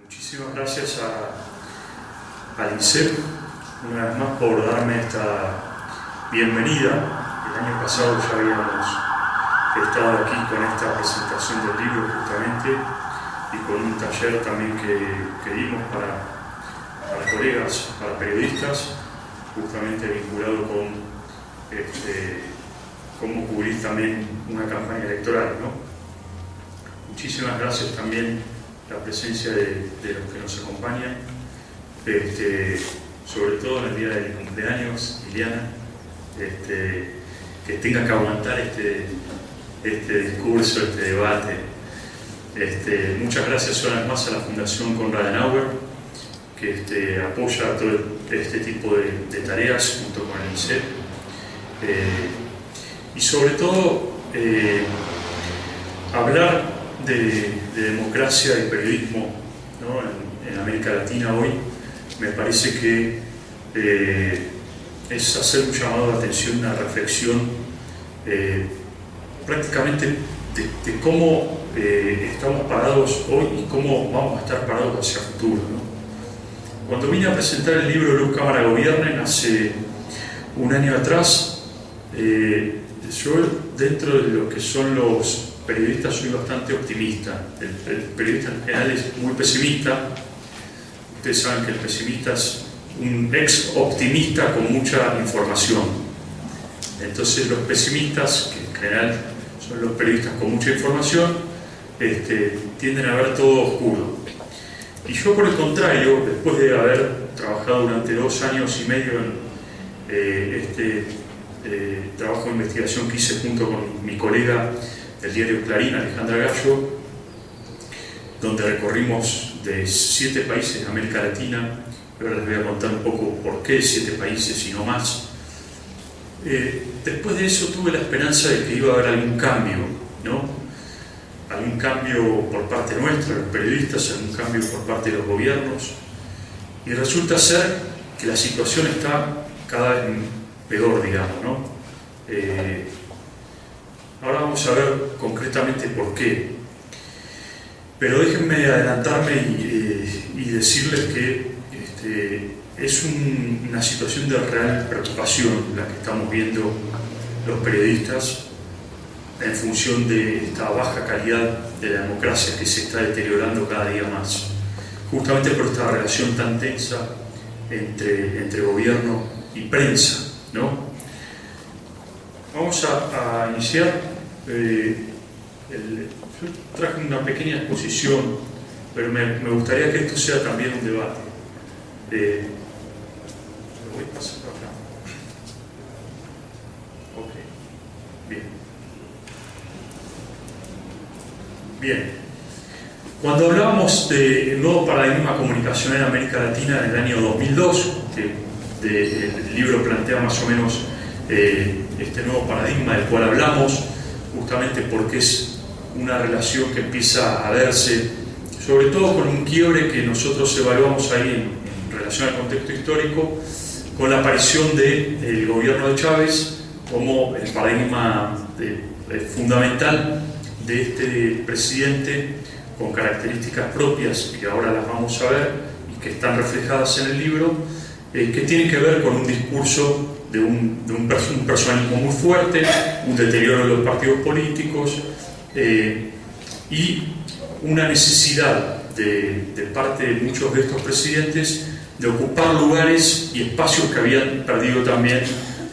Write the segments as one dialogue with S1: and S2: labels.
S1: Muchísimas gracias al INSEP una vez más por darme esta bienvenida. El año pasado ya habíamos estado aquí con esta presentación del libro justamente y con un taller también que dimos para colegas, para periodistas, justamente vinculado con cómo cubrir también una campaña electoral, ¿no? Muchísimas gracias también la presencia de los que nos acompañan, sobre todo en el día de mi cumpleaños, Liliana, que tenga que aguantar este discurso, este debate. Muchas gracias una vez más a la Fundación Konrad Adenauer, que apoya todo este tipo de tareas junto con el INSEP. Y sobre todo, hablar de democracia y periodismo, ¿no? en América Latina hoy me parece que es hacer un llamado de atención, una reflexión prácticamente de cómo estamos parados hoy y cómo vamos a estar parados hacia el futuro, ¿no? Cuando vine a presentar el libro Luz, Cámara, Gobiernen hace un año atrás, yo dentro de lo que son los periodistas soy bastante optimista. El periodista en general es muy pesimista. Ustedes saben que el pesimista es un ex optimista con mucha información. Entonces los pesimistas, que en general son los periodistas con mucha información, tienden a ver todo oscuro. Y yo, por el contrario, después de haber trabajado durante 2 años y medio en trabajo de investigación que hice junto con mi colega del diario Clarín, Alejandra Gallo, donde recorrimos de 7 países de América Latina. Ahora les voy a contar un poco por qué 7 países y no más. Después de eso tuve la esperanza de que iba a haber algún cambio, ¿no? Algún cambio por parte nuestra, los periodistas, algún cambio por parte de los gobiernos. Y resulta ser que la situación está cada vez peor, digamos, ¿no? Ahora vamos a ver concretamente por qué. Pero déjenme adelantarme y decirles que es una situación de real preocupación la que estamos viendo los periodistas en función de esta baja calidad de la democracia que se está deteriorando cada día más. Justamente por esta relación tan tensa entre gobierno y prensa, ¿no? Vamos a iniciar. Yo traje una pequeña exposición, pero me gustaría que esto sea también un debate. Lo voy a pasar por acá. Ok, bien. Bien. Cuando hablábamos del nuevo paradigma comunicacional en América Latina en el año 2002, el libro plantea más o menos este nuevo paradigma del cual hablamos, justamente porque es una relación que empieza a verse, sobre todo con un quiebre que nosotros evaluamos ahí en relación al contexto histórico, con la aparición del gobierno de Chávez como el paradigma fundamental de este presidente, con características propias que ahora las vamos a ver y que están reflejadas en el libro, que tienen que ver con un discurso de un personalismo muy fuerte, un deterioro de los partidos políticos y una necesidad de parte de muchos de estos presidentes de ocupar lugares y espacios que habían perdido también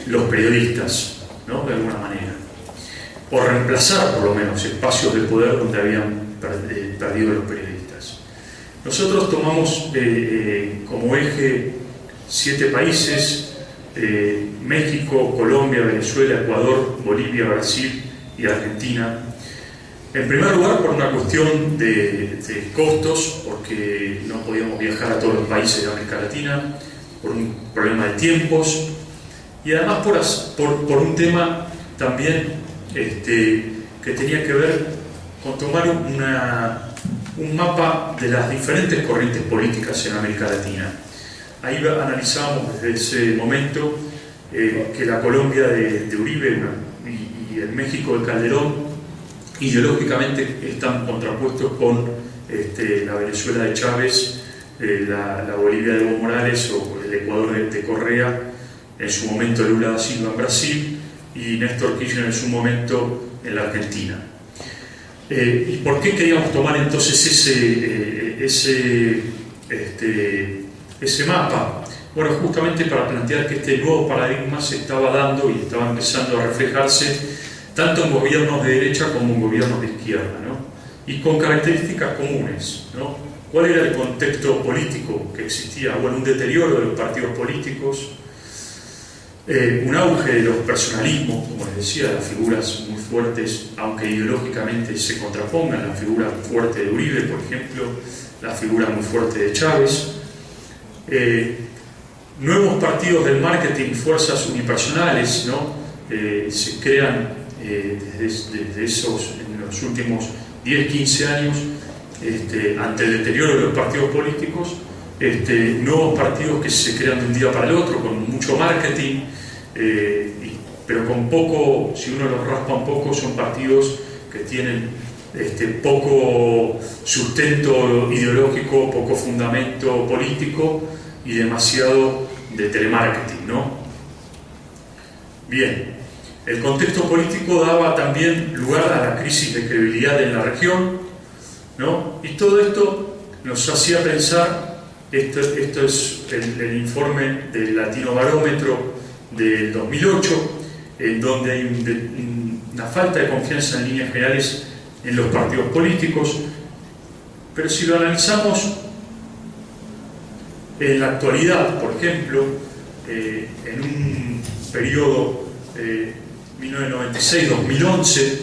S1: los periodistas, ¿no? De alguna manera, o reemplazar por lo menos espacios de poder donde habían perdido los periodistas. Nosotros tomamos como eje 7 países: México, Colombia, Venezuela, Ecuador, Bolivia, Brasil y Argentina. En primer lugar, por una cuestión de costos, porque no podíamos viajar a todos los países de América Latina, por un problema de tiempos, y además por un tema también que tenía que ver con tomar un mapa de las diferentes corrientes políticas en América Latina. Ahí analizábamos desde ese momento que la Colombia de Uribe y el México de Calderón ideológicamente están contrapuestos con la Venezuela de Chávez, la Bolivia de Evo Morales o el Ecuador de Correa, en su momento Lula da Silva en Brasil y Néstor Kirchner en su momento en la Argentina. ¿Y por qué queríamos tomar entonces ese mapa? Bueno, justamente para plantear que este nuevo paradigma se estaba dando y estaba empezando a reflejarse tanto en gobiernos de derecha como en gobiernos de izquierda, ¿no? Y con características comunes, ¿no? ¿Cuál era el contexto político que existía? Bueno, un deterioro de los partidos políticos, un auge de los personalismos, como les decía, las figuras muy fuertes, aunque ideológicamente se contrapongan, la figura fuerte de Uribe, por ejemplo, la figura muy fuerte de Chávez, nuevos partidos del marketing, fuerzas unipersonales, ¿no? Se crean desde esos, en los últimos 10, 15 años, ante el deterioro de los partidos políticos, nuevos partidos que se crean de un día para el otro, con mucho marketing, pero con poco, si uno los raspa un poco, son partidos que tienen poco sustento ideológico, poco fundamento político y demasiado de telemarketing, ¿no? Bien, el contexto político daba también lugar a la crisis de credibilidad en la región, ¿no? Y todo esto nos hacía pensar, esto es el informe del Latino Barómetro del 2008, en donde hay una falta de confianza en líneas generales en los partidos políticos, pero si lo analizamos en la actualidad, por ejemplo, en un periodo 1996-2011,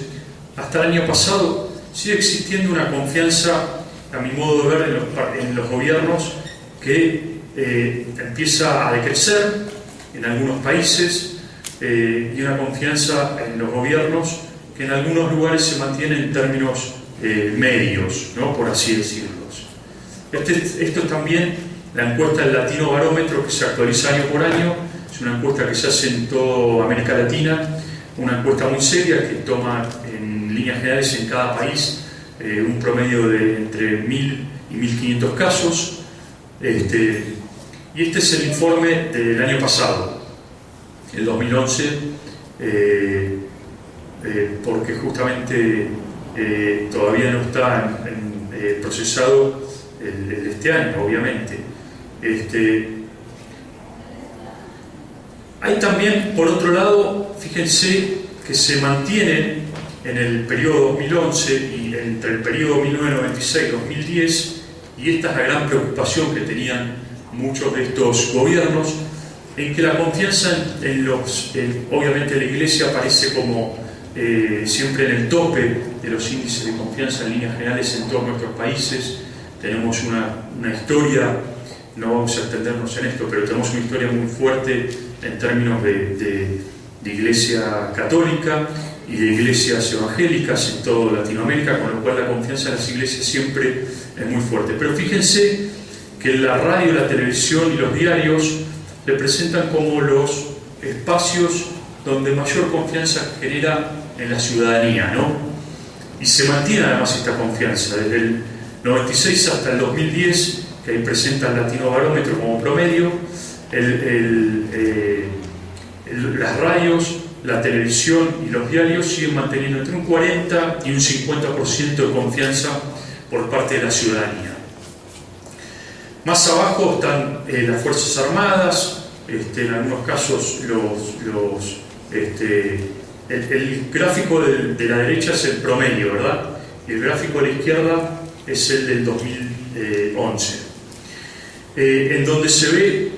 S1: hasta el año pasado, sigue existiendo una confianza, a mi modo de ver, en los gobiernos que empieza a decrecer en algunos países y una confianza en los gobiernos que en algunos lugares se mantiene en términos medios, ¿no? Por así decirlo. Esto es también la encuesta del Latino Barómetro, que se actualiza año por año. Es una encuesta que se hace en toda América Latina, una encuesta muy seria que toma en líneas generales en cada país un promedio de entre 1.000 y 1.500 casos. Y este es el informe del año pasado, el 2011, porque justamente todavía no está procesado el de este año, obviamente. Hay también, por otro lado, fíjense que se mantienen en el periodo 2011 y entre el periodo 1996-2010, y esta es la gran preocupación que tenían muchos de estos gobiernos, en que la confianza obviamente la Iglesia aparece como siempre en el tope de los índices de confianza en líneas generales en todos nuestros países. Tenemos una historia, no vamos a extendernos en esto, pero tenemos una historia muy fuerte en términos de Iglesia católica y de iglesias evangélicas en toda Latinoamérica, con lo cual la confianza en las iglesias siempre es muy fuerte. Pero fíjense que la radio, la televisión y los diarios representan como los espacios donde mayor confianza genera en la ciudadanía, ¿no? Y se mantiene además esta confianza desde el 96 hasta el 2010, que ahí presenta el Latino Barómetro como promedio. Las radios, la televisión y los diarios siguen manteniendo entre un 40 y un 50% de confianza por parte de la ciudadanía. Más abajo están las Fuerzas Armadas, en algunos casos el gráfico de la derecha es el promedio, ¿verdad? Y el gráfico de la izquierda es el del 2011, en donde se ve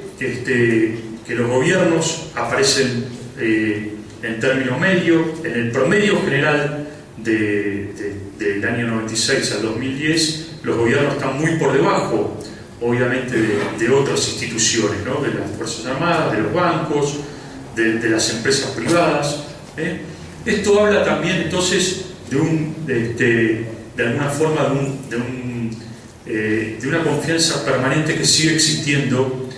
S1: que los gobiernos aparecen en términos medios. En el promedio general del año 96 al 2010, los gobiernos están muy por debajo, obviamente, de otras instituciones, ¿no? De las Fuerzas Armadas, de los bancos, de las empresas privadas. Esto habla también entonces de alguna forma de una confianza permanente que sigue existiendo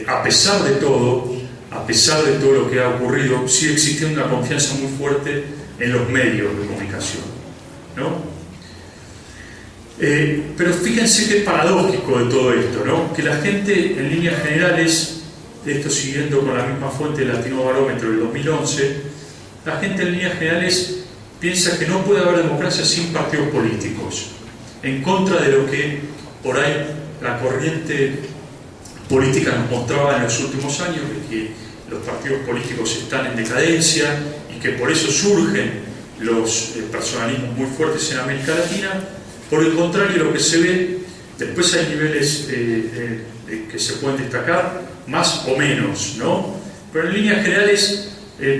S1: a pesar de todo lo que ha ocurrido. Sigue existiendo una confianza muy fuerte en los medios de comunicación, ¿no? Pero fíjense qué paradójico de todo esto, ¿no? Que la gente en líneas generales, esto siguiendo con la misma fuente del Latino Barómetro del 2011, la gente en líneas generales piensa que no puede haber democracia sin partidos políticos, en contra de lo que por ahí la corriente política nos mostraba en los últimos años, de que los partidos políticos están en decadencia y que por eso surgen los personalismos muy fuertes en América Latina. Por el contrario, lo que se ve, después hay niveles que se pueden destacar, más o menos, ¿no? Pero en líneas generales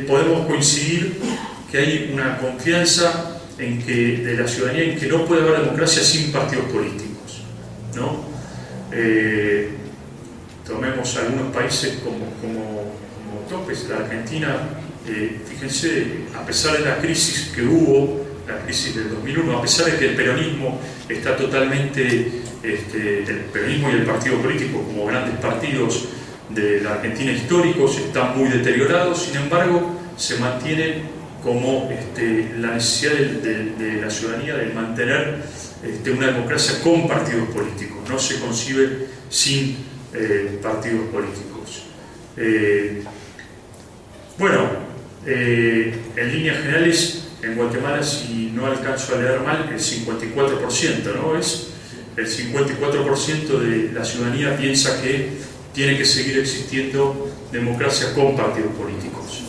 S1: podemos coincidir que hay una confianza de la ciudadanía en que no puede haber democracia sin partidos políticos, ¿no? Tomemos algunos países como topes, la Argentina, fíjense, a pesar de la crisis que hubo, la crisis del 2001, a pesar de que el peronismo está totalmente, el peronismo y el partido político como grandes partidos de la Argentina históricos están muy deteriorados, sin embargo se mantiene como la necesidad de la ciudadanía de mantener una democracia con partidos políticos, no se concibe sin partidos políticos. En líneas generales, en Guatemala, si no alcanzo a leer mal, el 54%, ¿no? Es el 54% de la ciudadanía piensa que tiene que seguir existiendo democracia con partidos políticos.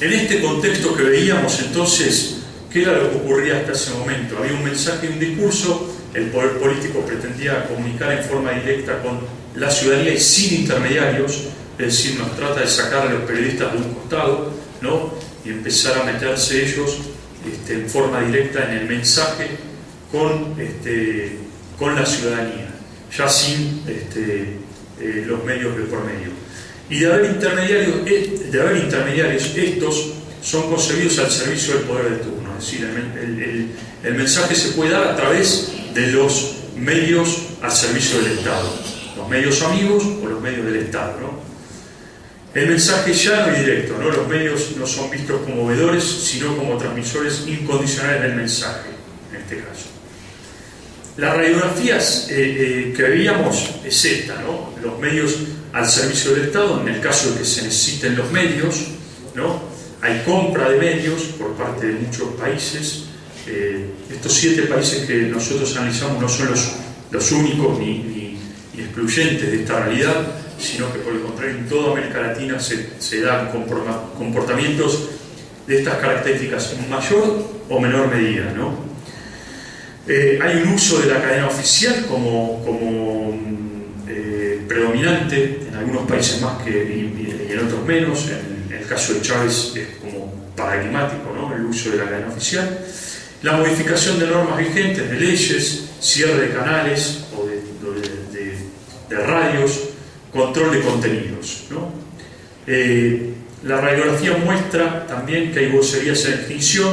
S1: En este contexto que veíamos entonces, ¿qué era lo que ocurría hasta ese momento? Había un mensaje y un discurso, el poder político pretendía comunicar en forma directa con la ciudadanía y sin intermediarios, es decir, nos trata de sacar a los periodistas de un costado, ¿no? Y empezar a meterse ellos en forma directa en el mensaje con la ciudadanía, ya sin los medios de por medio. Y de haber intermediarios, estos son concebidos al servicio del poder de turno, es decir, el mensaje se puede dar a través de los medios al servicio del Estado, los medios amigos o los medios del Estado, ¿no? El mensaje llano y directo, ¿no? Los medios no son vistos como veedores, sino como transmisores incondicionales del mensaje, en este caso. Las radiografías que veíamos es esta, ¿no? Los medios al servicio del Estado, en el caso de que se necesiten los medios, ¿no? Hay compra de medios por parte de muchos países. Estos 7 países que nosotros analizamos no son los únicos ni excluyentes de esta realidad, sino que por el contrario en toda América Latina se dan comportamientos de estas características en mayor o menor medida, ¿no? Hay un uso de la cadena oficial como predominante en algunos países más y en otros menos. En el caso de Chávez es como paradigmático, ¿no? El uso de la cadena oficial, la modificación de normas vigentes, de leyes, cierre de canales o de radios, control de contenidos, ¿no? La radiografía muestra también que hay vocerías en extinción,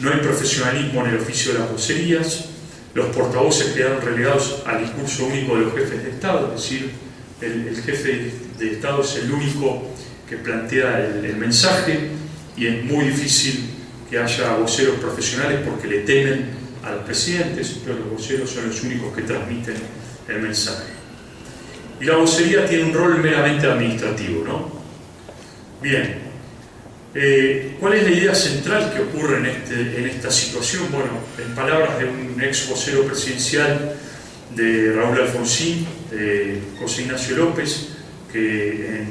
S1: no hay profesionalismo en el oficio de las vocerías, los portavoces quedaron relegados al discurso único de los jefes de Estado, es decir, el jefe de Estado es el único que plantea el mensaje y es muy difícil que haya voceros profesionales porque le temen a los presidentes, pero los voceros son los únicos que transmiten el mensaje. Y la vocería tiene un rol meramente administrativo, ¿no? Bien, ¿cuál es la idea central que ocurre en esta situación? Bueno, en palabras de un ex vocero presidencial de Raúl Alfonsín, José Ignacio López, que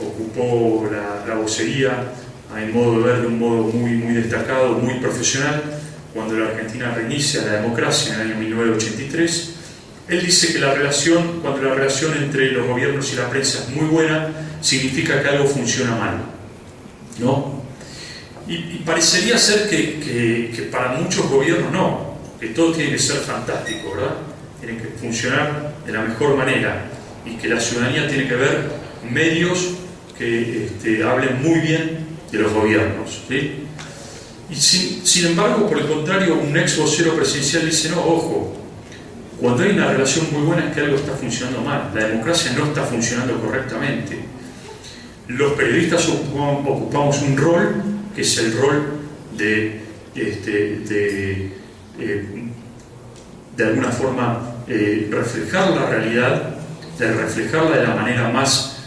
S1: ocupó la vocería, a mi modo de ver, de un modo muy, muy destacado, muy profesional, cuando la Argentina reinicia la democracia en el año 1983. Él dice que cuando la relación entre los gobiernos y la prensa es muy buena, significa que algo funciona mal, ¿no? Y parecería ser que para muchos gobiernos no, que todo tiene que ser fantástico, ¿verdad? Tiene que funcionar de la mejor manera y que la ciudadanía tiene que ver medios que hablen muy bien de los gobiernos, ¿sí? Y sin embargo, por el contrario, un ex vocero presidencial dice, no, ojo, cuando hay una relación muy buena es que algo está funcionando mal, la democracia no está funcionando correctamente. Los periodistas ocupamos un rol que es el rol de de alguna forma reflejar la realidad, de reflejarla de la manera más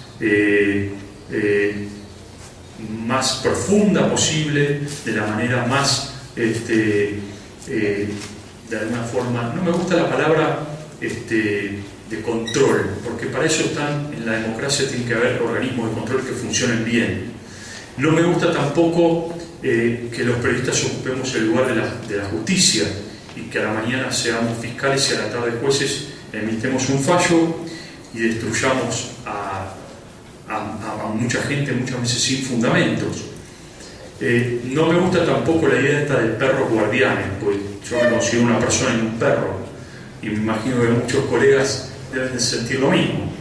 S1: profunda posible, de la manera más, de alguna forma, no me gusta la palabra de control, porque para eso en la democracia tiene que haber organismos de control que funcionen bien. No me gusta tampoco que los periodistas ocupemos el lugar de la justicia y que a la mañana seamos fiscales y a la tarde jueces, emitemos un fallo y destruyamos a mucha gente, muchas veces sin fundamentos. No me gusta tampoco la idea esta del perro guardianes, pues yo me considero una persona en un perro y me imagino que muchos colegas deben de sentir lo mismo.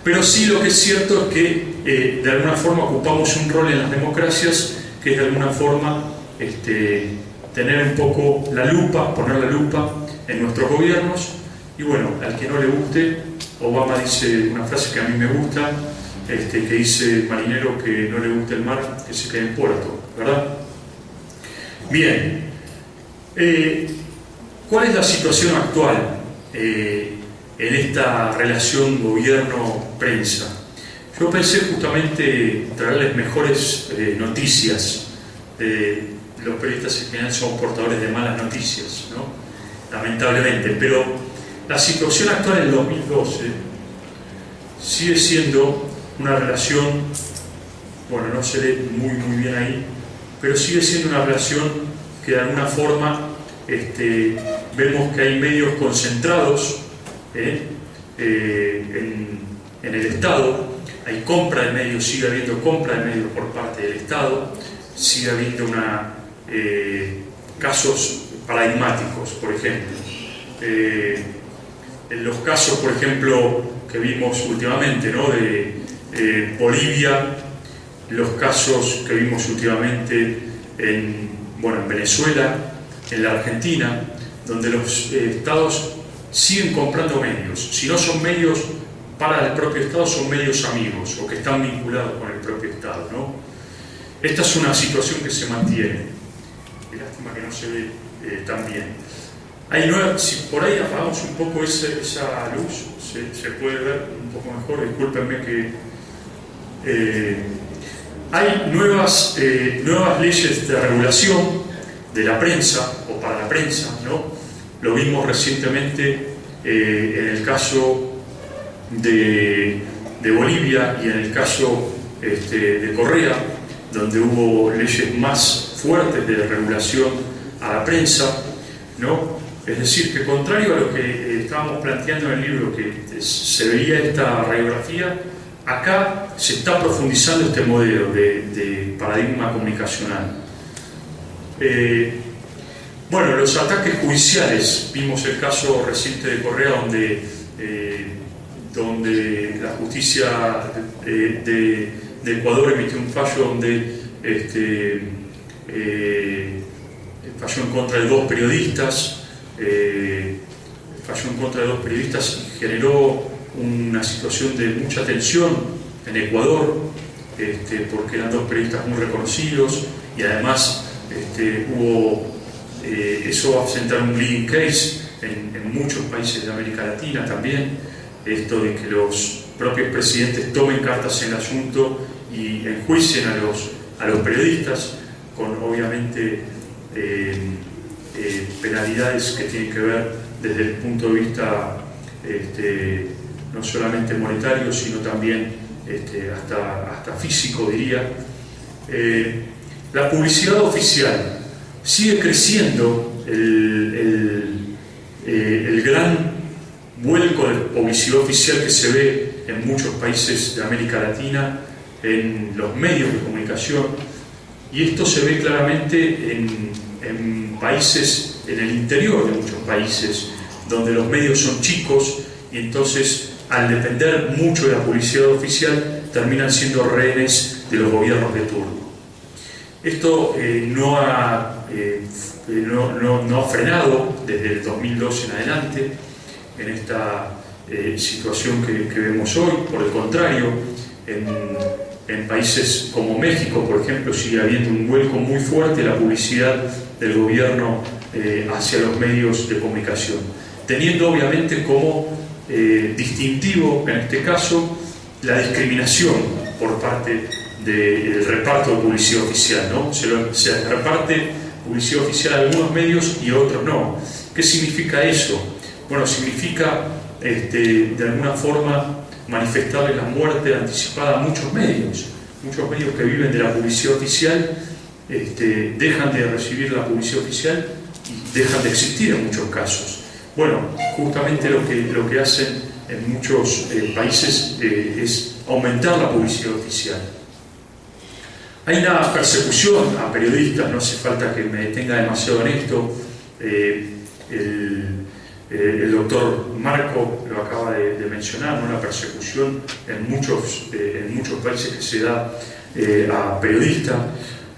S1: Pero sí, lo que es cierto es que de alguna forma ocupamos un rol en las democracias que es de alguna forma tener un poco la lupa, poner la lupa en nuestros gobiernos. Y bueno, al que no le guste, Obama dice una frase que a mí me gusta, que dice: marinero que no le guste el mar, que se quede en puerto, ¿verdad? Bien, ¿cuál es la situación actual en esta relación gobierno-prensa? Yo pensé justamente traerles mejores noticias. Los periodistas en general son portadores de malas noticias, ¿no? Lamentablemente, pero la situación actual en el 2012 sigue siendo una relación, bueno, no se lee muy bien ahí, pero sigue siendo una relación que de alguna forma vemos que hay medios concentrados en el Estado, hay compra de medios, sigue habiendo compra de medios por parte del Estado, sigue habiendo casos paradigmáticos, por ejemplo. En los casos, por ejemplo, que vimos últimamente, ¿no?, de Bolivia, los casos que vimos últimamente en Venezuela, en la Argentina, donde los estados siguen comprando medios. Si no son medios para el propio Estado, son medios amigos o que están vinculados con el propio Estado, ¿no? Esta es una situación que se mantiene. Qué lástima que no se ve tan bien. Si por ahí apagamos un poco esa luz, se puede ver un poco mejor. Discúlpenme que hay nuevas leyes de regulación de la prensa o para la prensa, ¿no? Lo vimos recientemente en el caso de Bolivia y en el caso de Correa, donde hubo leyes más fuertes de regulación a la prensa, ¿no? Es decir, que contrario a lo que estábamos planteando en el libro, que se veía esta radiografía, acá se está profundizando este modelo de paradigma comunicacional. Los ataques judiciales, vimos el caso reciente de Correa, donde la justicia de Ecuador emitió un fallo donde falló en contra de dos periodistas, y generó una situación de mucha tensión en Ecuador, porque eran dos periodistas muy reconocidos y además eso va a presentar un leading case en muchos países de América Latina también, esto de que los propios presidentes tomen cartas en el asunto y enjuicien a los periodistas, con obviamente penalidades que tienen que ver desde el punto de vista no solamente monetario, sino también hasta físico, diría. La publicidad oficial sigue creciendo, el gran vuelco de publicidad oficial que se ve en muchos países de América Latina, en los medios de comunicación, y esto se ve claramente en países, en el interior de muchos países, donde los medios son chicos y entonces, al depender mucho de la publicidad oficial, terminan siendo rehenes de los gobiernos de turno. Esto no ha frenado desde el 2002 en adelante en esta situación que vemos hoy. Por el contrario, en países como México, por ejemplo, sigue habiendo un vuelco muy fuerte de la publicidad del gobierno hacia los medios de comunicación, teniendo obviamente como distintivo en este caso la discriminación por parte del reparto de publicidad oficial, ¿no? Se reparte publicidad oficial a algunos medios y a otros no. ¿Qué significa eso? Bueno, significa de alguna forma manifestarle la muerte anticipada a muchos medios que viven de la publicidad oficial, dejan de recibir la publicidad oficial y dejan de existir en muchos casos. Bueno, justamente lo que hacen en muchos países es aumentar la publicidad oficial. Hay una persecución a periodistas, no hace falta que me detenga demasiado en esto. El doctor Marco lo acaba de mencionar, ¿no? Una persecución en muchos países que se da a periodistas.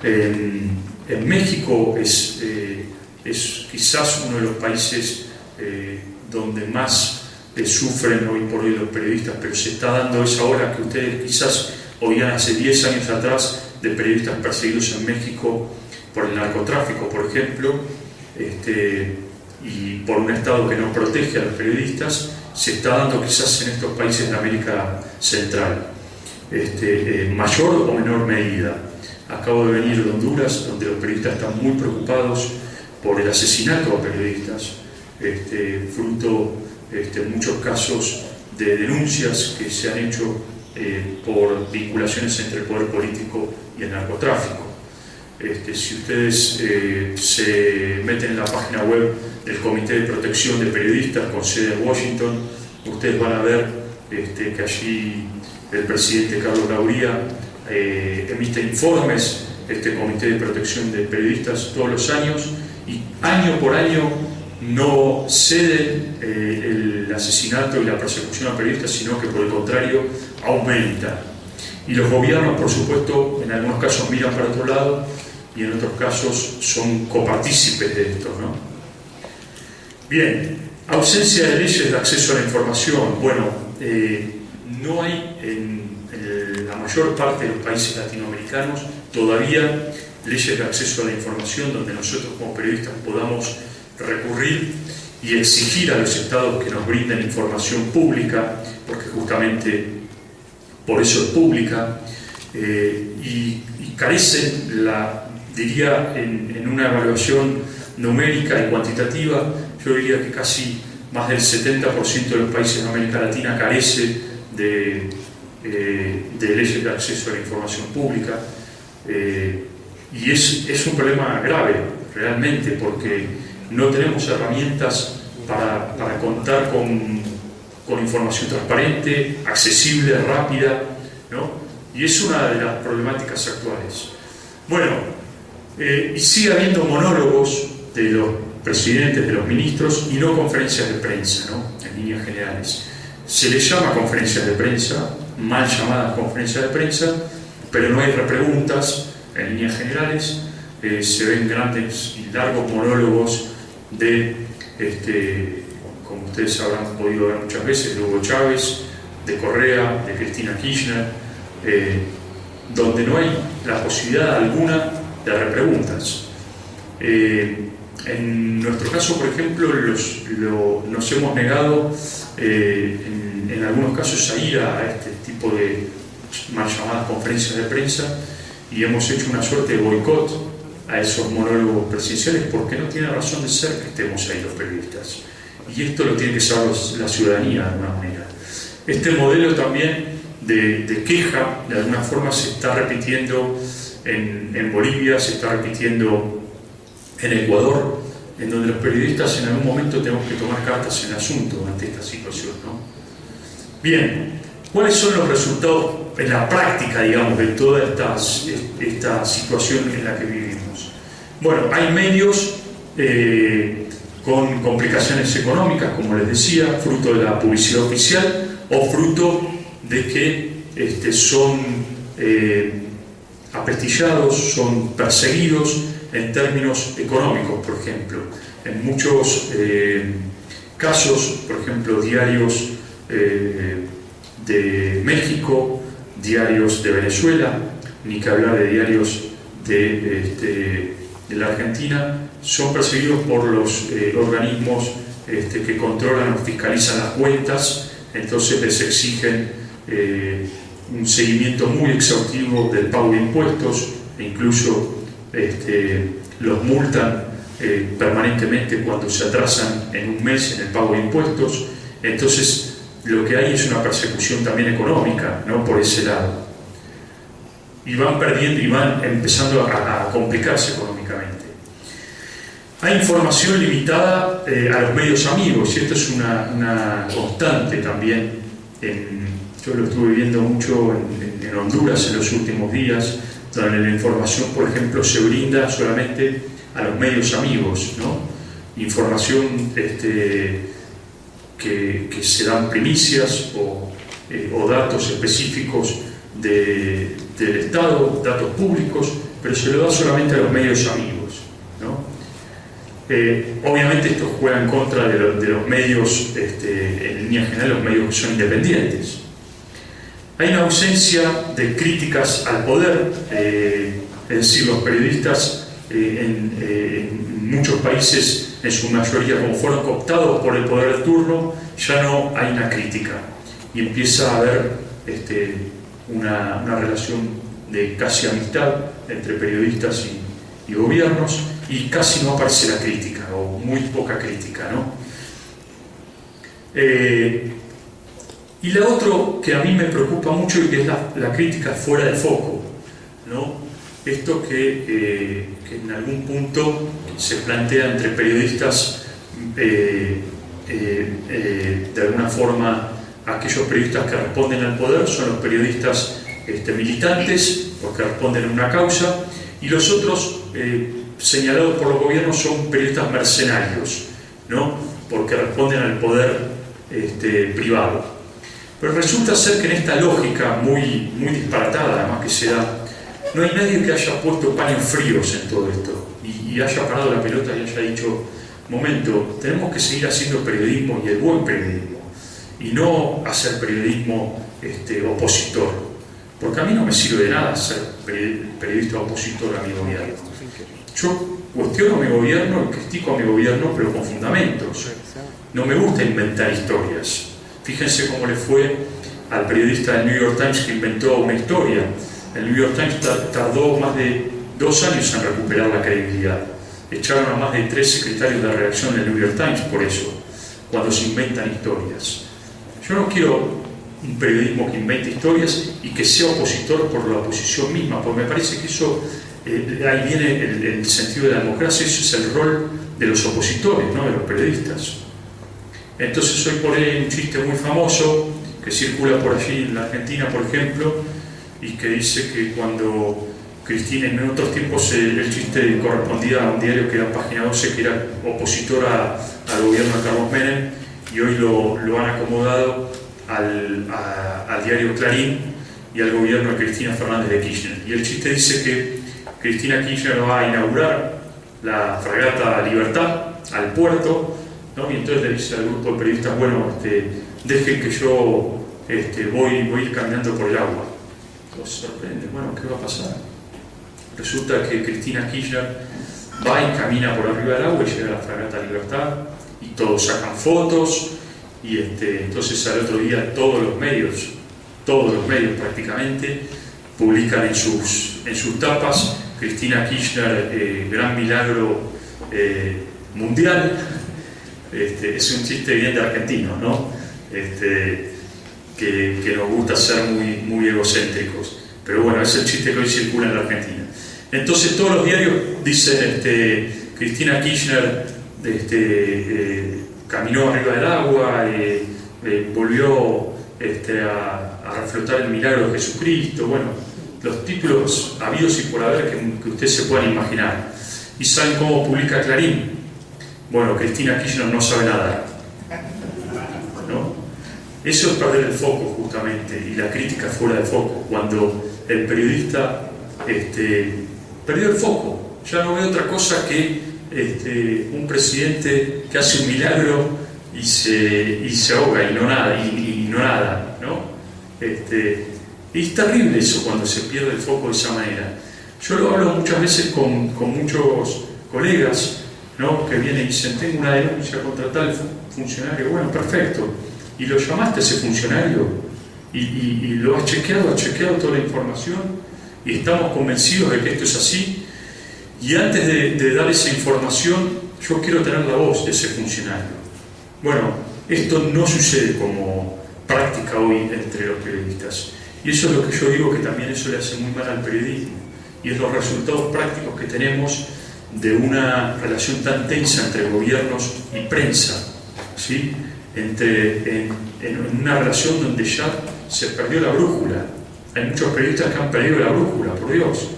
S1: En México es quizás uno de los países donde más sufren hoy por hoy los periodistas, pero se está dando esa ola que ustedes quizás oían hace 10 años atrás de periodistas perseguidos en México por el narcotráfico, por ejemplo, y por un Estado que no protege a los periodistas. Se está dando quizás en estos países de América Central, mayor o menor medida. Acabo de venir de Honduras, donde los periodistas están muy preocupados por el asesinato a periodistas, fruto en muchos casos de denuncias que se han hecho por vinculaciones entre el poder político y el narcotráfico. Si ustedes se meten en la página web del Comité de Protección de Periodistas con sede en Washington, ustedes van a ver que allí el presidente Carlos Lauría emite informes, este Comité de Protección de Periodistas, todos los años, y año por año no ceden el asesinato y la persecución a periodistas, sino que por el contrario aumenta. Y los gobiernos, por supuesto, en algunos casos miran para otro lado y en otros casos son copartícipes de esto, ¿no? Bien, ausencia de leyes de acceso a la información. Bueno, no hay en la mayor parte de los países latinoamericanos todavía leyes de acceso a la información donde nosotros como periodistas podamos recurrir y exigir a los estados que nos brinden información pública, porque justamente por eso es pública, y carecen, diría, en una evaluación numérica y cuantitativa, yo diría que casi más del 70% de los países de América Latina carece de leyes de acceso a la información pública, y es un problema grave realmente, porque no tenemos herramientas para contar con información transparente, accesible, rápida, ¿no? Y es una de las problemáticas actuales. Bueno, y sigue habiendo monólogos de los presidentes, de los ministros, y no conferencias de prensa, ¿no? En líneas generales. Se les llama conferencias de prensa, mal llamadas conferencias de prensa, pero no hay repreguntas en líneas generales. Se ven grandes y largos monólogos de, como ustedes habrán podido ver muchas veces, de Hugo Chávez, de Correa, de Cristina Kirchner, donde no hay la posibilidad alguna de repreguntas. En nuestro caso, por ejemplo, nos hemos negado en algunos casos a ir a este tipo de mal llamadas conferencias de prensa, y hemos hecho una suerte de boicot a esos monólogos presidenciales, porque no tiene razón de ser que estemos ahí los periodistas, y esto lo tiene que saber la ciudadanía de alguna manera. Este modelo también de queja de alguna forma se está repitiendo en Bolivia, se está repitiendo en Ecuador, en donde los periodistas en algún momento tenemos que tomar cartas en el asunto ante esta situación, ¿no? Bien, ¿cuáles son los resultados en la práctica, digamos, de toda esta situación en la que vivimos? Bueno, hay medios con complicaciones económicas, como les decía, fruto de la publicidad oficial o fruto de que son apestillados, son perseguidos en términos económicos, por ejemplo. En muchos casos, por ejemplo, diarios de México, diarios de Venezuela, ni que hablar de diarios de la Argentina, son perseguidos por los organismos que controlan o fiscalizan las cuentas, entonces les exigen un seguimiento muy exhaustivo del pago de impuestos, e incluso los multan permanentemente cuando se atrasan en un mes en el pago de impuestos. Entonces lo que hay es una persecución también económica, ¿no?, por ese lado, y van perdiendo y van empezando a complicarse económicamente. Hay información limitada a los medios amigos, y esto es una constante también. Yo lo estuve viendo mucho en Honduras en los últimos días, donde la información, por ejemplo, se brinda solamente a los medios amigos, ¿no? Información que se dan primicias o datos específicos del Estado, datos públicos, pero se lo da solamente a los medios amigos, ¿no? Obviamente esto juega en contra de los medios, en línea general, los medios que son independientes. Hay una ausencia de críticas al poder, es decir, los periodistas en muchos países, en su mayoría, como fueron cooptados por el poder de turno, ya no hay una crítica y empieza a haber una relación de casi amistad entre periodistas y gobiernos, y casi no aparece la crítica, o muy poca crítica, ¿no? Y lo otro que a mí me preocupa mucho y que es la crítica fuera de foco, ¿no? Esto que en algún punto se plantea entre periodistas, de alguna forma, aquellos periodistas que responden al poder son los periodistas militantes, porque responden a una causa, y los otros, señalados por los gobiernos, son periodistas mercenarios, ¿no?, porque responden al poder privado. Pero resulta ser que en esta lógica muy disparatada, además, que se da, no hay nadie que haya puesto paños fríos en todo esto y haya parado la pelota y haya dicho: momento, tenemos que seguir haciendo periodismo, y el buen periodismo, y no hacer periodismo opositor, porque a mí no me sirve de nada ser periodista opositor a mi gobierno. Yo cuestiono a mi gobierno y critico a mi gobierno, pero con fundamentos. No me gusta inventar historias. Fíjense cómo le fue al periodista del New York Times que inventó una historia. El New York Times tardó más de 2 años en recuperar la credibilidad. Echaron a más de 3 secretarios de redacción del New York Times por eso, cuando se inventan historias. Yo no quiero un periodismo que invente historias y que sea opositor por la oposición misma, porque me parece que eso, ahí viene el sentido de la democracia. Eso es el rol de los opositores, no de los periodistas. Entonces hoy por ahí un chiste muy famoso que circula por allí en la Argentina, por ejemplo, y que dice que cuando Cristina, en otros tiempos el chiste correspondía a un diario que era Página 12, que era opositor al gobierno de Carlos Menem, y hoy lo han acomodado al diario Clarín y al gobierno de Cristina Fernández de Kirchner. Y el chiste dice que Cristina Kirchner va a inaugurar la fragata Libertad al puerto, ¿no? Y entonces le dice al grupo de periodistas: bueno, dejen que yo voy a ir caminando por el agua. Entonces se sorprende: bueno, ¿qué va a pasar? Resulta que Cristina Kirchner va y camina por arriba del agua y llega a la fragata Libertad, y todos sacan fotos, y entonces al otro día todos los medios prácticamente publican en sus tapas: Cristina Kirchner, gran milagro mundial. Es un chiste bien de argentinos, ¿no? Que nos gusta ser muy egocéntricos, pero bueno, es el chiste que hoy circula en la Argentina. Entonces todos los diarios dicen: Cristina Kirchner caminó arriba del agua, volvió a reflotar el milagro de Jesucristo. Bueno, los títulos habidos y por haber que ustedes se puedan imaginar. ¿Y saben cómo publica Clarín? Bueno, Cristina Kirchner no sabe nadar, ¿no? Eso es perder el foco, justamente, y la crítica fuera de foco, cuando el periodista perdió el foco. Ya no ve otra cosa que un presidente que hace un milagro y se ahoga y no nada, ¿no? Y es terrible eso, cuando se pierde el foco de esa manera. Yo lo hablo muchas veces con muchos colegas, ¿no? Que viene y dicen, tengo una denuncia contra tal funcionario. Bueno, perfecto. ¿Y lo llamaste a ese funcionario? ¿Y lo has chequeado toda la información? ¿Y estamos convencidos de que esto es así? Y antes de dar esa información, yo quiero tener la voz de ese funcionario. Bueno, esto no sucede como práctica hoy entre los periodistas. Y eso es lo que yo digo, que también eso le hace muy mal al periodismo. Y es los resultados prácticos que tenemos de una relación tan tensa entre gobiernos y prensa, ¿sí? En una relación donde ya se perdió la brújula. Hay muchos periodistas que han perdido la brújula, por Dios.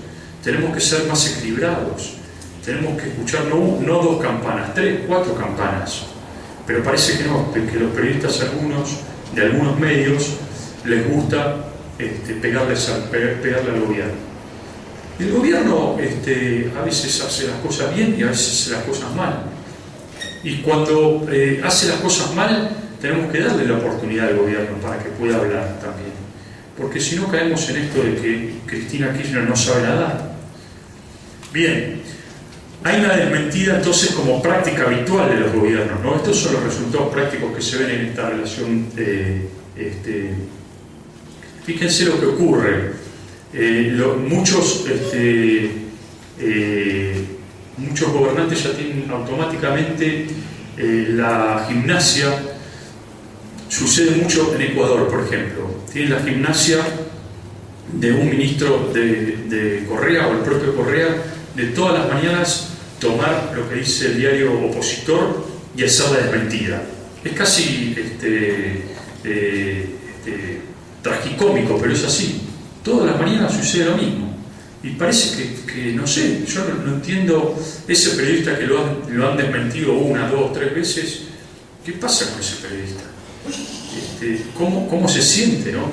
S1: Tenemos que ser más equilibrados. Tenemos que escuchar no 2 campanas, 3, 4 campanas. Pero parece que no, que los periodistas de algunos medios les gusta pegarle al gobierno. El gobierno a veces hace las cosas bien y a veces hace las cosas mal. Y cuando hace las cosas mal, tenemos que darle la oportunidad al gobierno para que pueda hablar también. Porque si no caemos en esto de que Cristina Kirchner no sabe nada. Bien, hay una desmentida entonces como práctica habitual de los gobiernos, ¿no? Estos son los resultados prácticos que se ven en esta relación. Fíjense lo que ocurre. Muchos gobernantes ya tienen automáticamente la gimnasia. Sucede mucho en Ecuador, por ejemplo. Tienen la gimnasia de un ministro de Correa o el propio Correa de todas las mañanas tomar lo que dice el diario opositor y hacer la desmentida. Es casi tragicómico, pero es así. Todas las mañanas sucede lo mismo. Y parece que no sé, yo no entiendo ese periodista que lo han desmentido 1, 2, 3 veces. ¿Qué pasa con ese periodista? ¿Cómo se siente, no?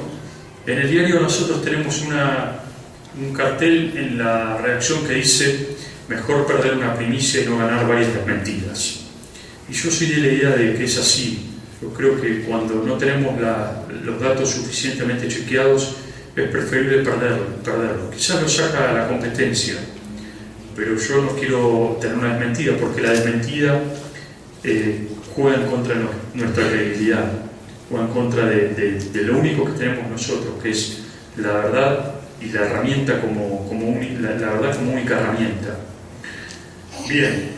S1: En el diario nosotros tenemos un cartel en la redacción que dice: mejor perder una primicia y no ganar varias desmentidas. Y yo soy de la idea de que es así. Yo creo que cuando no tenemos los datos suficientemente chequeados, es preferible perderlo. Quizás lo saca a la competencia, pero yo no quiero tener una desmentida, porque la desmentida juega en contra de nuestra credibilidad, juega en contra de lo único que tenemos nosotros, que es la verdad y la herramienta la verdad como única herramienta. Bien,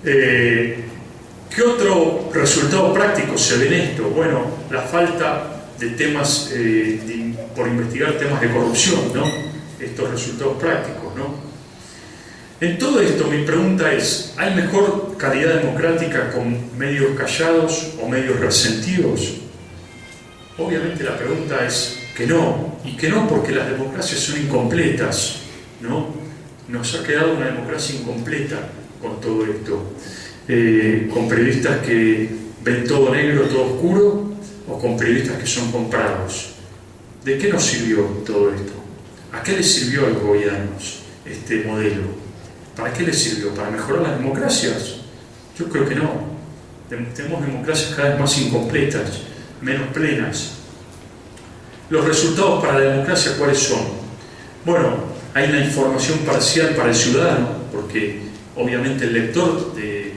S1: ¿qué otro resultado práctico se ve en esto? Bueno, la falta de temas, por investigar temas de corrupción, ¿no? Estos resultados prácticos, ¿no? En todo esto mi pregunta es: ¿hay mejor calidad democrática con medios callados o medios resentidos? Obviamente la pregunta es que no, y que no porque las democracias son incompletas, ¿no? Nos ha quedado una democracia incompleta con todo esto, con periodistas que ven todo negro, todo oscuro, o con periodistas que son comprados. ¿De qué nos sirvió todo esto? ¿A qué les sirvió a los gobiernos este modelo? ¿Para qué les sirvió? ¿Para mejorar las democracias? Yo creo que no. Tenemos democracias cada vez más incompletas, menos plenas. ¿Los resultados para la democracia cuáles son? Bueno, hay una información parcial para el ciudadano, porque obviamente el lector del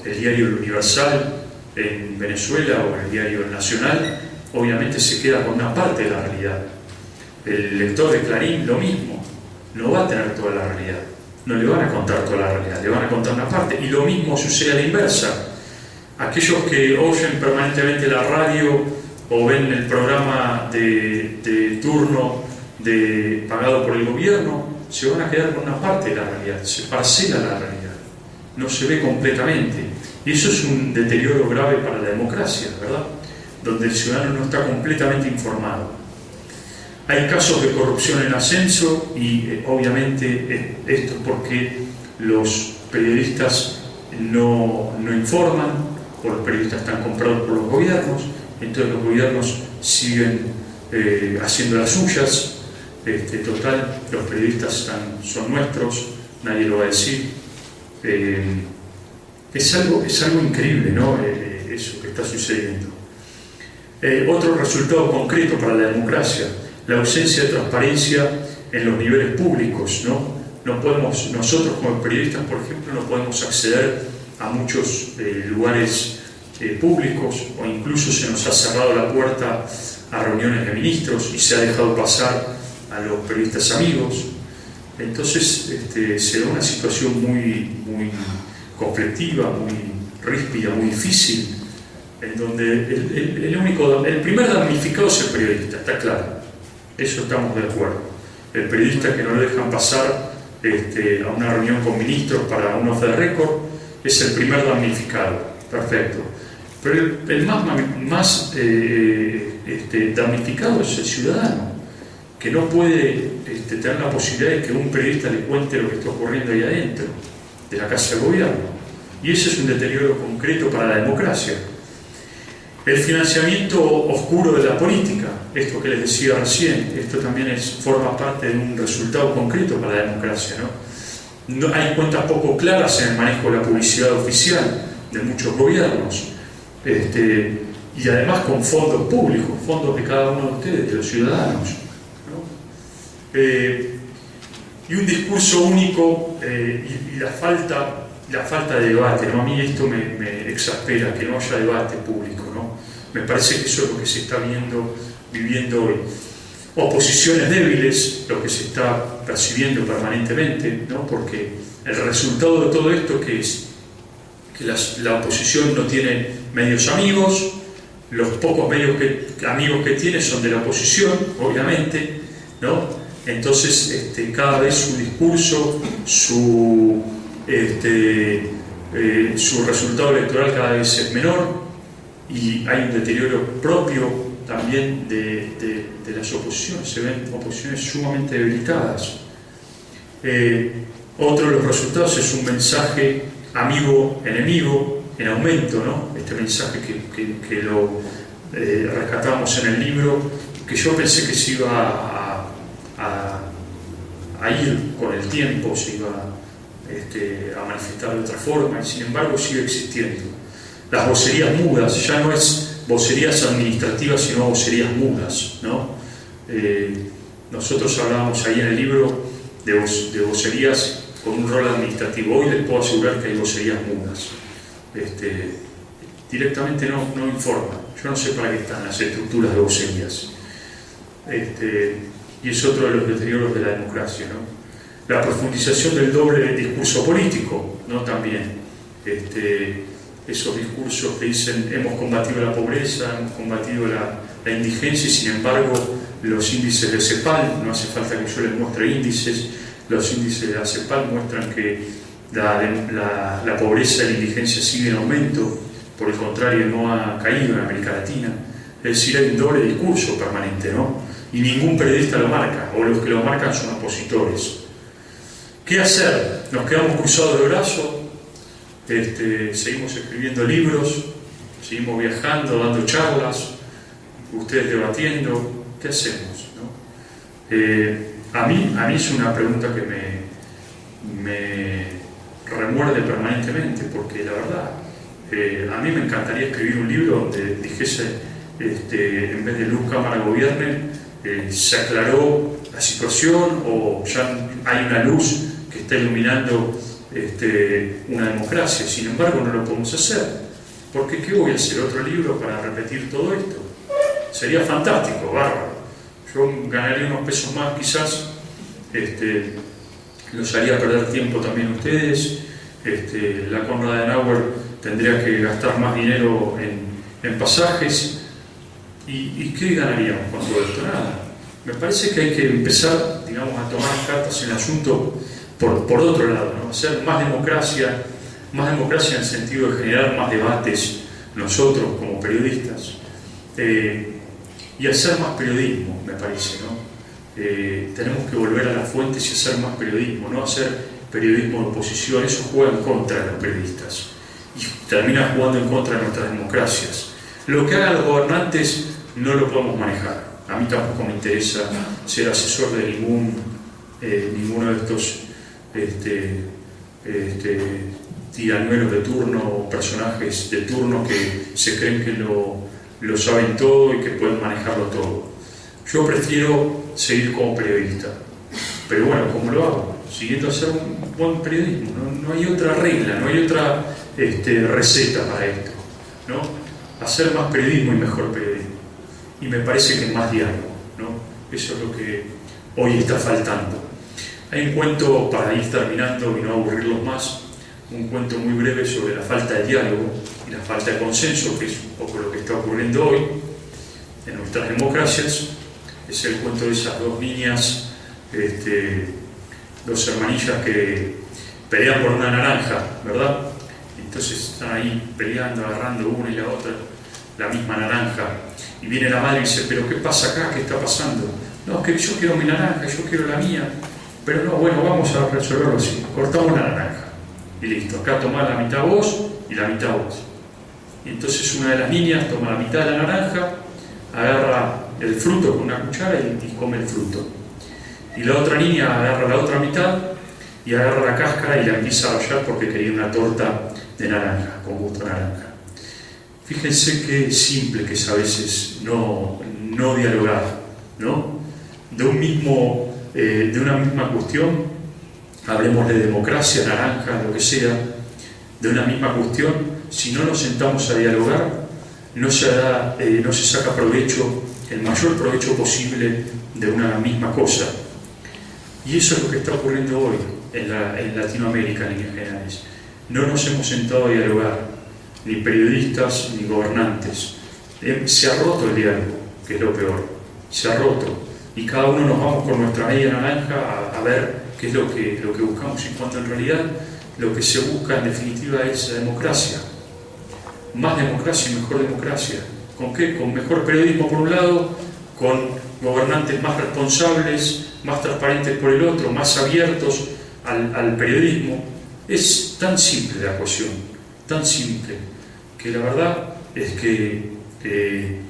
S1: diario El Universal en Venezuela o el diario El Nacional obviamente se queda con una parte de la realidad. El lector de Clarín lo mismo, no va a tener toda la realidad, no le van a contar toda la realidad, le van a contar una parte. Y lo mismo sucede a la inversa. Aquellos que oyen permanentemente la radio o ven el programa de turno pagado por el gobierno, se van a quedar con una parte de la realidad, se parcela la realidad, no se ve completamente. Y eso es un deterioro grave para la democracia, ¿verdad? Donde el ciudadano no está completamente informado. Hay casos de corrupción en ascenso y obviamente esto es porque los periodistas no informan, o los periodistas están comprados por los gobiernos, entonces los gobiernos siguen haciendo las suyas. Total, los periodistas son nuestros, nadie lo va a decir. Es algo increíble, ¿no? Eso que está sucediendo. Otro resultado concreto para la democracia: la ausencia de transparencia en los niveles públicos, ¿no? nosotros como periodistas, por ejemplo, no podemos acceder a muchos lugares públicos, o incluso se nos ha cerrado la puerta a reuniones de ministros y se ha dejado pasar a los periodistas amigos. Entonces se da una situación muy conflictiva, muy ríspida, muy difícil, en donde el primer damnificado es el periodista, está claro, eso estamos de acuerdo. El periodista que no lo dejan pasar a una reunión con ministros para un off the record es el primer damnificado, perfecto. Pero el más damnificado es el ciudadano, que no puede tener la posibilidad de que un periodista le cuente lo que está ocurriendo ahí adentro de la Casa de Gobierno. Y ese es un deterioro concreto para la democracia. El financiamiento oscuro de la política, esto que les decía recién, esto también forma parte de un resultado concreto para la democracia, ¿no? Hay cuentas poco claras en el manejo de la publicidad oficial de muchos gobiernos, y además con fondos públicos, fondos de cada uno de ustedes, de los ciudadanos, ¿no? Y un discurso único y la falta de debate, ¿no? A mí esto me exaspera, que no haya debate público, ¿no? Me parece que eso es lo que se está viviendo hoy. Oposiciones débiles, lo que se está percibiendo permanentemente, ¿no? Porque el resultado de todo esto que es que la oposición no tiene medios amigos, los pocos medios amigos que tiene son de la oposición, obviamente, ¿no? Entonces cada vez su discurso, su resultado electoral cada vez es menor, y hay un deterioro propio también de las oposiciones, se ven oposiciones sumamente debilitadas. Otro de los resultados es un mensaje amigo-enemigo en aumento, ¿no? Este mensaje que lo rescatamos en el libro, que yo pensé que se iba a ir con el tiempo, se iba a manifestar de otra forma, y sin embargo sigue existiendo. Las vocerías mudas, ya no es vocerías administrativas, sino vocerías mudas, ¿no? Nosotros hablábamos ahí en el libro de vocerías con un rol administrativo. Hoy les puedo asegurar que hay vocerías mudas. Directamente no informan. Yo no sé para qué están las estructuras de vocerías. Y es otro de los deterioros de la democracia, ¿no? La profundización del doble discurso político, ¿no? También. Esos discursos que dicen hemos combatido la pobreza, hemos combatido la indigencia, y sin embargo los índices de CEPAL, no hace falta que yo les muestre índices, los índices de la CEPAL muestran que la pobreza y la indigencia siguen en aumento, por el contrario no ha caído en América Latina. Es decir, hay un doble discurso permanente, ¿no? Y ningún periodista lo marca, o los que lo marcan son opositores. ¿Qué hacer? ¿Nos quedamos cruzados de brazos? Seguimos escribiendo libros, seguimos viajando, dando charlas, ustedes debatiendo. ¿Qué hacemos, no? A mí es una pregunta que me remuerde permanentemente, porque la verdad, a mí me encantaría escribir un libro donde dijese, en vez de luz, cámara, gobierne, se aclaró la situación, o ya hay una luz que está iluminando una democracia. Sin embargo, no lo podemos hacer, porque ¿qué voy a hacer? ¿Otro libro para repetir todo esto? Sería fantástico, bárbaro. Yo ganaría unos pesos más quizás, los haría perder tiempo también a ustedes. La Konrad Adenauer tendría que gastar más dinero en pasajes. ¿Y qué ganaríamos con todo esto? Nada. Me parece que hay que empezar, digamos, a tomar cartas en el asunto por otro lado, ¿no? Hacer más democracia en el sentido de generar más debates nosotros como periodistas, y hacer más periodismo, me parece, ¿no? Tenemos que volver a las fuentes y hacer más periodismo, no hacer periodismo de oposición. Eso juega en contra de los periodistas y termina jugando en contra de nuestras democracias. Lo que hagan los gobernantes no lo podemos manejar. A mí tampoco me interesa ser asesor de ninguno de estos tiranuelos de turno o personajes de turno que se creen que lo saben todo y que pueden manejarlo todo. Yo prefiero seguir como periodista, pero bueno, ¿cómo lo hago? siguiendo hacer un buen periodismo. No hay otra regla, no hay otra receta para esto, ¿no? Hacer más periodismo y mejor periodismo. Y me parece que más diálogo, ¿no? Eso es lo que hoy está faltando. Hay un cuento, para ir terminando y no aburrirlos más, un cuento muy breve sobre la falta de diálogo y la falta de consenso, que es un poco lo que está ocurriendo hoy en nuestras democracias. Es el cuento de esas dos niñas, dos hermanillas que pelean por una naranja, ¿verdad? Entonces están ahí peleando, agarrando una y la otra la misma naranja, y viene la madre y dice: ¿pero qué pasa acá? ¿Qué está pasando? No, es que yo quiero mi naranja, yo quiero la mía. Pero no, bueno, vamos a resolverlo así, cortamos la naranja y listo, acá tomá la mitad vos y la mitad vos. Y entonces una de las niñas toma la mitad de la naranja, agarra el fruto con una cuchara y come el fruto. Y la otra niña agarra la otra mitad y agarra la cáscara y la empieza a rallar porque quería una torta de naranja, con gusto a naranja. Fíjense qué simple que es a veces no dialogar, ¿no? De una misma cuestión, hablemos de democracia, naranja, lo que sea, de una misma cuestión, si no nos sentamos a dialogar, no se saca provecho, el mayor provecho posible de una misma cosa. Y eso es lo que está ocurriendo hoy en Latinoamérica, en líneas generales. No nos hemos sentado a dialogar, ni periodistas ni gobernantes. Se ha roto el diálogo, que es lo peor. Se ha roto. Y cada uno nos vamos con nuestra media naranja a ver qué es lo que buscamos, y cuando en realidad lo que se busca en definitiva es la democracia. Más democracia y mejor democracia. ¿Con qué? Con mejor periodismo por un lado, con gobernantes más responsables, más transparentes por el otro, más abiertos al periodismo. Es tan simple la cuestión, tan simple, que la verdad es que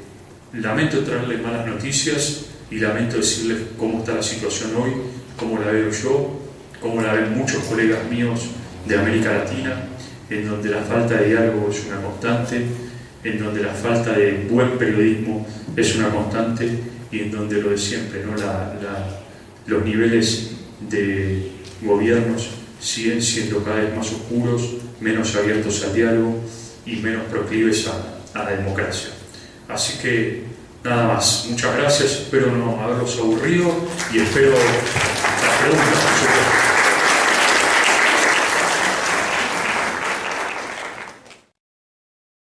S1: lamento traerles malas noticias y lamento decirles cómo está la situación hoy, cómo la veo yo, cómo la ven muchos colegas míos de América Latina, en donde la falta de diálogo es una constante, en donde la falta de buen periodismo es una constante, y en donde lo de siempre, ¿no? Los niveles de gobiernos siguen siendo cada vez más oscuros, menos abiertos al diálogo y menos proclives a la democracia. Así que nada más, muchas gracias, espero no haberlos aburrido y espero las preguntas, por supuesto.